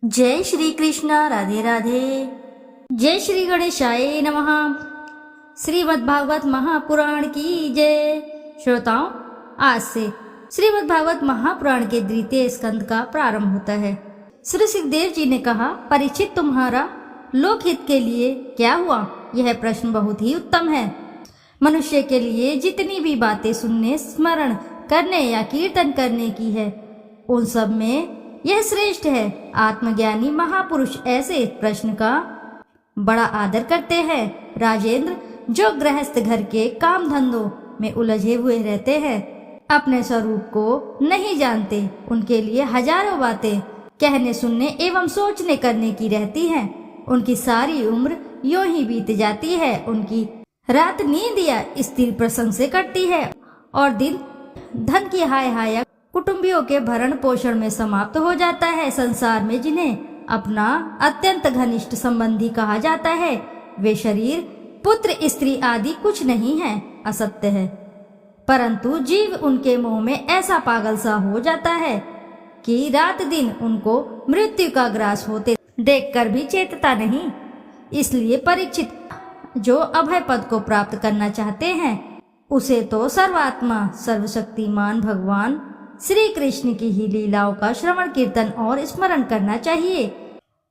जय श्री कृष्ण, राधे राधे। जय श्री गणेशाय नमः। श्रीमद् भागवत महापुराण की जय। श्रोताओं, आज से श्रीमद् भागवत महापुराण के द्वितीय स्कंद का प्रारंभ होता है। श्री सुखदेव जी ने कहा, परीक्षित, तुम्हारा लोकहित के लिए क्या हुआ? यह प्रश्न बहुत ही उत्तम है। मनुष्य के लिए जितनी भी बातें सुनने, स्मरण करने या कीर्तन करने की है, उन सब में यह श्रेष्ठ है। आत्मज्ञानी महापुरुष ऐसे प्रश्न का बड़ा आदर करते हैं। राजेंद्र, जो गृहस्थ घर के काम धंधों में उलझे हुए रहते हैं, अपने स्वरूप को नहीं जानते, उनके लिए हजारों बातें कहने, सुनने एवं सोचने करने की रहती हैं। उनकी सारी उम्र यूं ही बीत जाती है। उनकी रात नींद या स्त्री प्रसंग से कटती है और दिन धन की हाय हाय कुटुंबियों के भरण पोषण में समाप्त हो जाता है। संसार में जिन्हें अपना अत्यंत घनिष्ठ संबंधी कहा जाता है, वे शरीर, पुत्र, स्त्री आदि कुछ नहीं है, असत्य है। परंतु जीव उनके मोह में ऐसा पागल सा हो जाता है कि रात दिन उनको मृत्यु का ग्रास होते देखकर भी चेतता नहीं। इसलिए परीक्षित, जो अभय पद को प्राप्त करना चाहते हैं, उसे तो सर्वात्मा सर्वशक्तिमान भगवान श्री कृष्ण की ही लीलाओं का श्रवण, कीर्तन और स्मरण करना चाहिए।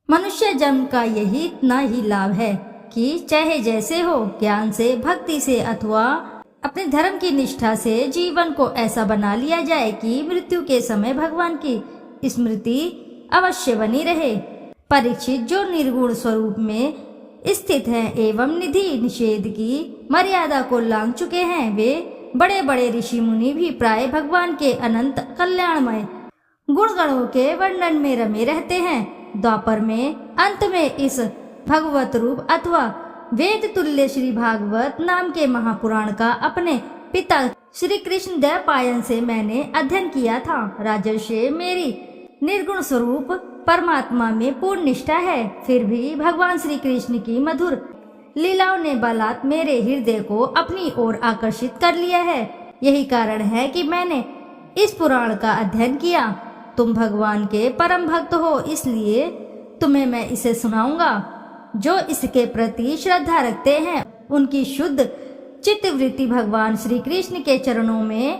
मनुष्य जन्म का यही इतना ही लाभ है कि चाहे जैसे हो, ज्ञान से, भक्ति से अथवा अपने धर्म की निष्ठा से जीवन को ऐसा बना लिया जाए कि मृत्यु के समय भगवान की स्मृति अवश्य बनी रहे। परीक्षित, जो निर्गुण स्वरूप में स्थित हैं एवं निधि निषेध की मर्यादा को लांघ चुके हैं, वे बड़े बड़े ऋषि मुनि भी प्राय भगवान के अनंत कल्याणमय गुणगणों के वर्णन में रमे रहते हैं। द्वापर में अंत में इस भगवत रूप अथवा वेद तुल्य श्री भागवत नाम के महापुराण का अपने पिता श्री कृष्ण द्वैपायन से मैंने अध्ययन किया था। राजर्षि, मेरी निर्गुण स्वरूप परमात्मा में पूर्ण निष्ठा है, फिर भी भगवान श्री कृष्ण की मधुर लीलाओं ने बलात् मेरे हृदय को अपनी ओर आकर्षित कर लिया है। यही कारण है कि मैंने इस पुराण का अध्ययन किया। तुम भगवान के परम भक्त हो, इसलिए तुम्हें मैं इसे सुनाऊंगा। जो इसके प्रति श्रद्धा रखते हैं, उनकी शुद्ध चित्तवृत्ति भगवान श्री कृष्ण के चरणों में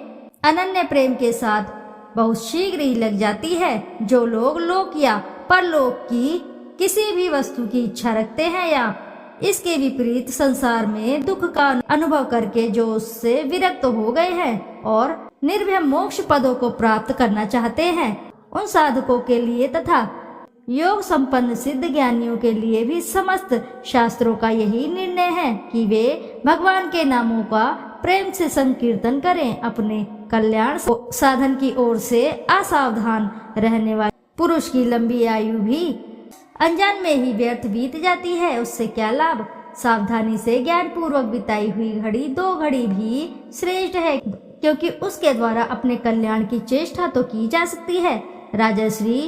अनन्य प्रेम के साथ बहुत शीघ्र ही लग जाती है। जो लोग लोक या परलोक की किसी भी वस्तु की इच्छा रखते हैं या इसके विपरीत संसार में दुख का अनुभव करके जो उससे विरक्त हो गए हैं और निर्भय मोक्ष पदों को प्राप्त करना चाहते हैं, उन साधकों के लिए तथा योग संपन्न सिद्ध ज्ञानियों के लिए भी समस्त शास्त्रों का यही निर्णय है कि वे भगवान के नामों का प्रेम से संकीर्तन करें। अपने कल्याण साधन की ओर से असावधान रहने वाले पुरुष की लंबी आयु भी अनजान में ही व्यर्थ बीत जाती है। उससे क्या लाभ? सावधानी से ज्ञान पूर्वक बिताई हुई घड़ी 2 घड़ी भी श्रेष्ठ है, क्योंकि उसके द्वारा अपने कल्याण की चेष्टा तो की जा सकती है। राजश्री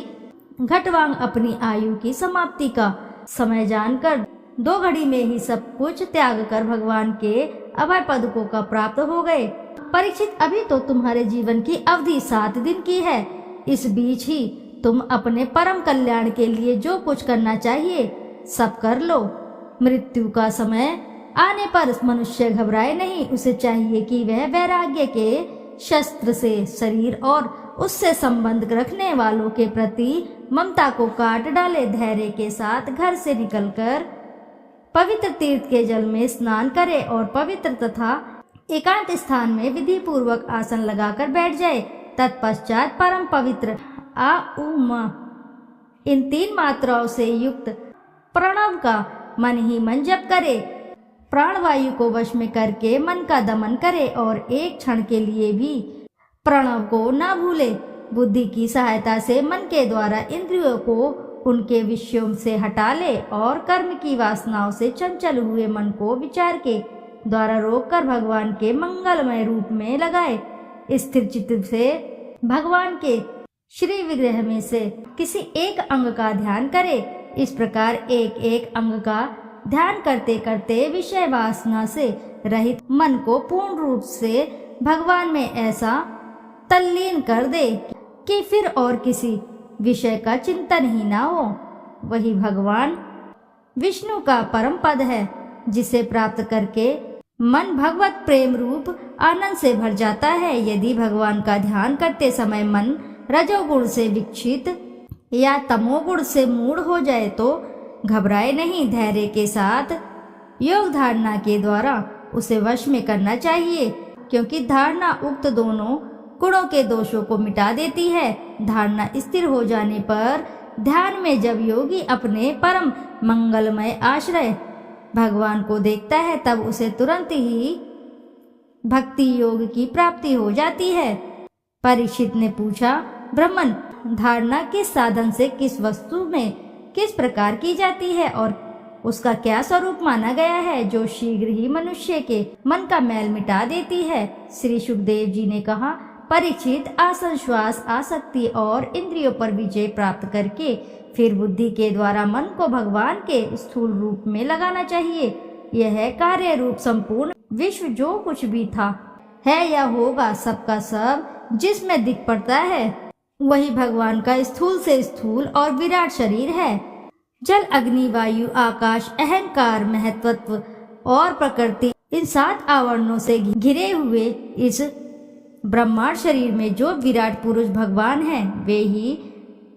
घटवांग अपनी आयु की समाप्ति का समय जानकर 2 घड़ी में ही सब कुछ त्याग कर भगवान के अभय पदकों का प्राप्त हो गए। परीक्षित, अभी तो तुम्हारे जीवन की अवधि 7 दिन की है। इस बीच ही तुम अपने परम कल्याण के लिए जो कुछ करना चाहिए सब कर लो। मृत्यु का समय आने पर मनुष्य घबराए नहीं। उसे चाहिए कि वह वैराग्य के शस्त्र से शरीर और उससे संबंध रखने वालों के प्रति ममता को काट डाले। धैर्य के साथ घर से निकलकर पवित्र तीर्थ के जल में स्नान करे और पवित्र तथा एकांत स्थान में विधि पूर्वक आसन लगाकर बैठ जाए। तत्पश्चात परम पवित्र आ उ म इन 3 मात्राओं से युक्त प्रणव का मन ही मन जप करे। प्राणवायु को वश में करके मन का दमन करे और एक क्षण के लिए भी प्रणव को न भूले। बुद्धि की सहायता से मन के द्वारा इंद्रियों को उनके विषयों से हटा ले और कर्म की वासनाओं से चंचल हुए मन को विचार के द्वारा रोककर भगवान के मंगलमय रूप में लगाए। स्थिर चित्त से भगवान के श्री विग्रह में से किसी एक अंग का ध्यान करे। इस प्रकार एक एक अंग का ध्यान करते करते विषय वासना से रहित मन को पूर्ण रूप से भगवान में ऐसा तल्लीन कर दे कि फिर और किसी विषय का चिंतन ही ना हो। वही भगवान विष्णु का परम पद है, जिसे प्राप्त करके मन भगवत प्रेम रूप आनंद से भर जाता है। यदि भगवान का ध्यान करते समय मन रजोगुण से विक्षित या तमोगुण से मूढ़ हो जाए तो घबराए नहीं, धैर्य के साथ योग धारणा के द्वारा उसे वश में करना चाहिए, क्योंकि धारणा उक्त दोनों गुणों के दोषों को मिटा देती है। धारणा स्थिर हो जाने पर ध्यान में जब योगी अपने परम मंगलमय आश्रय भगवान को देखता है, तब उसे तुरंत ही भक्ति योग की प्राप्ति हो जाती है। परीक्षित ने पूछा, ब्राह्मण, धारणा किस साधन से किस वस्तु में किस प्रकार की जाती है और उसका क्या स्वरूप माना गया है, जो शीघ्र ही मनुष्य के मन का मैल मिटा देती है? श्री सुखदेव जी ने कहा, परीक्षित, आसन, श्वास, आसक्ति और इंद्रियों पर विजय प्राप्त करके फिर बुद्धि के द्वारा मन को भगवान के स्थूल रूप में लगाना चाहिए। यह कार्य रूप संपूर्ण विश्व जो कुछ भी था, है या होगा, सबका सब जिसमें दिख पड़ता है, वही भगवान का स्थूल से स्थूल और विराट शरीर है। जल, अग्नि, वायु, आकाश, अहंकार, महत्वत्व और प्रकृति, इन 7 आवरणों से घिरे हुए इस ब्रह्मांड शरीर में जो विराट पुरुष भगवान है, वे ही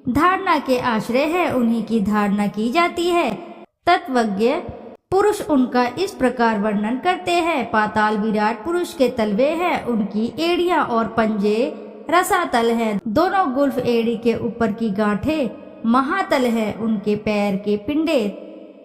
धारणा के आश्रय है। उन्हीं की धारणा की जाती है। तत्वज्ञ पुरुष उनका इस प्रकार वर्णन करते हैं। पाताल विराट पुरुष के तलवे हैं, उनकी एड़ियां और पंजे रसातल हैं। दोनों गुल्फ एड़ी के ऊपर की गांठें महातल है, उनके पैर के पिंडे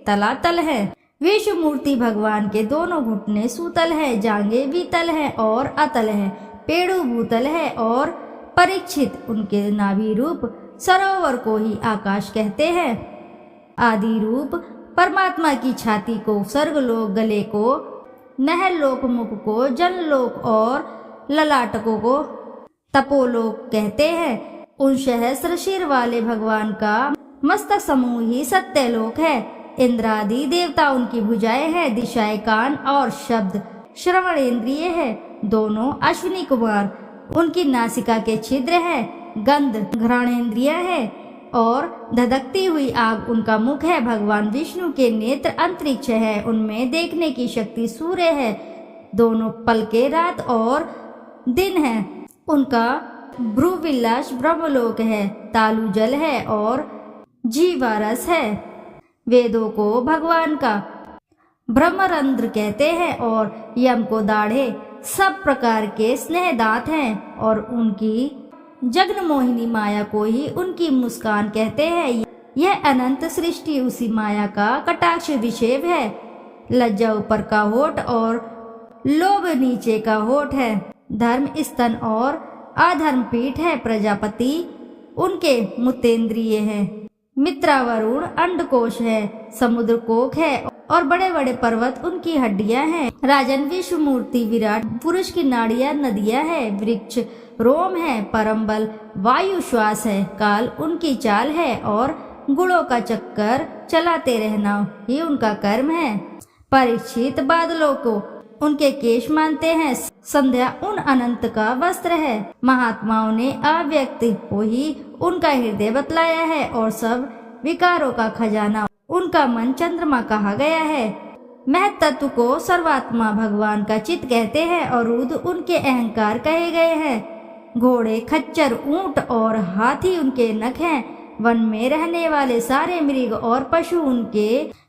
तलातल है। विश्व मूर्ति भगवान के दोनों घुटने सूतल है, जांघें वितल है और अतल है, पेड़ू भूतल है। और परीक्षित, उनके नाभि रूप सरोवर को ही आकाश कहते हैं। आदि रूप परमात्मा की छाती को स्वर्गलोक, गले को नहलोक, मुख को जनलोक और ललाटकों को तपोलोक कहते हैं। उन सहस्र शिर वाले भगवान का मस्तक समूह ही सत्यलोक है। इंद्रादि देवता उनकी भुजाएं है, दिशाएं कान और शब्द श्रवण इंद्रिय है, दोनों अश्विनी कुमार। उनकी नासिका के छिद्र है, गंध घ्राणेन्द्रिय है और धधकती हुई आग उनका मुख है। भगवान विष्णु के नेत्र अंतरिक्ष है, उनमें देखने की शक्ति सूर्य है, दोनों पलके रात और दिन है। उनका भ्रूविलास ब्रह्मलोक है, तालु जल है और जीवारस है। वेदों को भगवान का ब्रह्मरंध्र कहते हैं और यम को दाढ़े, सब प्रकार के स्नेह दांत हैं और उनकी जगन मोहिनी माया को ही उनकी मुस्कान कहते हैं। यह अनंत सृष्टि उसी माया का कटाक्ष विषेव है। लज्जा ऊपर का होठ और लोभ नीचे का होठ है। धर्म स्तन और अधर्म पीठ है। प्रजापति उनके मुतेंद्रिय है। मित्रा वरुण अंडकोश है। समुद्र कोक है और बड़े बड़े पर्वत उनकी हड्डियां हैं। राजन विश्व मूर्ति विराट पुरुष की नाड़ियां नदियां है। वृक्ष रोम है, परम बल वायु श्वास है। काल उनकी चाल है और गुणों का चक्कर चलाते रहना ही उनका कर्म है। परीक्षित, बादलों को उनके केश मानते हैं, संध्या उन अनंत का वस्त्र है। महात्माओं ने अव्यक्त को ही उनका हृदय बतलाया है और सब विकारों का खजाना उनका मन चंद्रमा कहा गया है। महत तत्व को सर्वात्मा भगवान का चित्त कहते हैं और रुद्र उनके अहंकार कहे गए हैं। घोड़े, खच्चर, ऊंट और हाथी उनके नख हैं। वन में रहने वाले सारे मृग और पशु उनके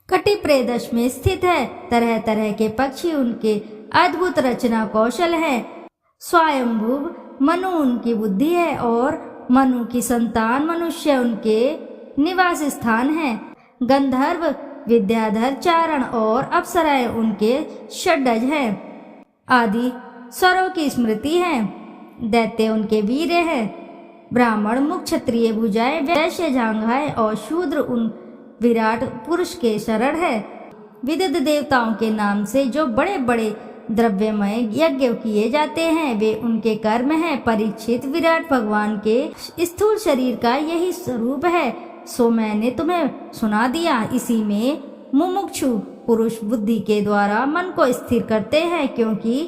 कटि प्रदेश में स्थित है। तरह तरह के पक्षी उनके अद्भुत रचना कौशल है। स्वयंभुव मनु उनकी बुद्धि है और मनु की संतान मनुष्य उनके निवास स्थान है। गंधर्व, विद्याधर, चारण और अप्सराएं उनके षड्ज हैं। आदि स्वरों की स्मृति है। दैत्य उनके वीर हैं। ब्राह्मण मुख, क्षत्रिय भुजाएं, वैश्य जांघाएं और शूद्र उन विराट पुरुष के शरण है। विविध देवताओं के नाम से जो बड़े बड़े द्रव्यमय यज्ञ किए जाते हैं, वे उनके कर्म हैं। परीक्षित, विराट भगवान के स्थूल शरीर का यही स्वरूप है, सो मैंने तुम्हें सुना दिया। इसी में मुमुक्षु पुरुष बुद्धि के द्वारा मन को स्थिर करते हैं, क्योंकि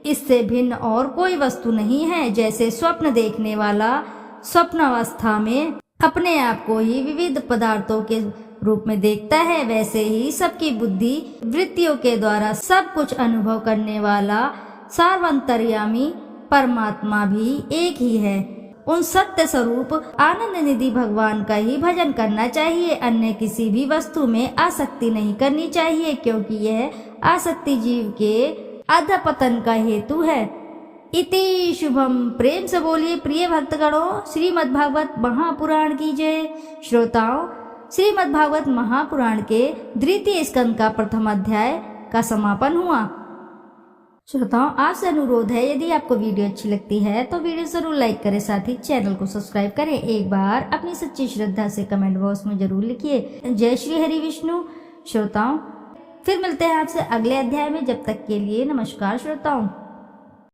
इससे भिन्न और कोई वस्तु नहीं है। जैसे स्वप्न देखने वाला स्वप्नावस्था में अपने आप को ही विविध पदार्थों के रूप में देखता है, वैसे ही सबकी बुद्धि वृत्तियों के द्वारा सब कुछ अनुभव करने वाला सर्वांतर्यामी परमात्मा भी एक ही है। उन सत्य स्वरूप आनंद निधि भगवान का ही भजन करना चाहिए। अन्य किसी भी वस्तु में आसक्ति नहीं करनी चाहिए, क्योंकि यह आसक्ति जीव के अधपतन का हेतु है। इति शुभम। प्रेम से बोलिए प्रिय भक्तगणों, श्रीमद्भागवत महापुराण की जय। श्रोताओं, श्रीमद्भागवत महापुराण के द्वितीय स्कंद का प्रथम अध्याय का समापन हुआ। श्रोताओं, आपसे अनुरोध है, यदि आपको वीडियो अच्छी लगती है तो वीडियो जरूर लाइक करें, साथ ही चैनल को सब्सक्राइब करें। एक बार अपनी सच्ची श्रद्धा से कमेंट बॉक्स में जरूर लिखिए जय श्री हरि विष्णु। श्रोताओं, फिर मिलते हैं आपसे अगले अध्याय में। जब तक के लिए नमस्कार श्रोताओं।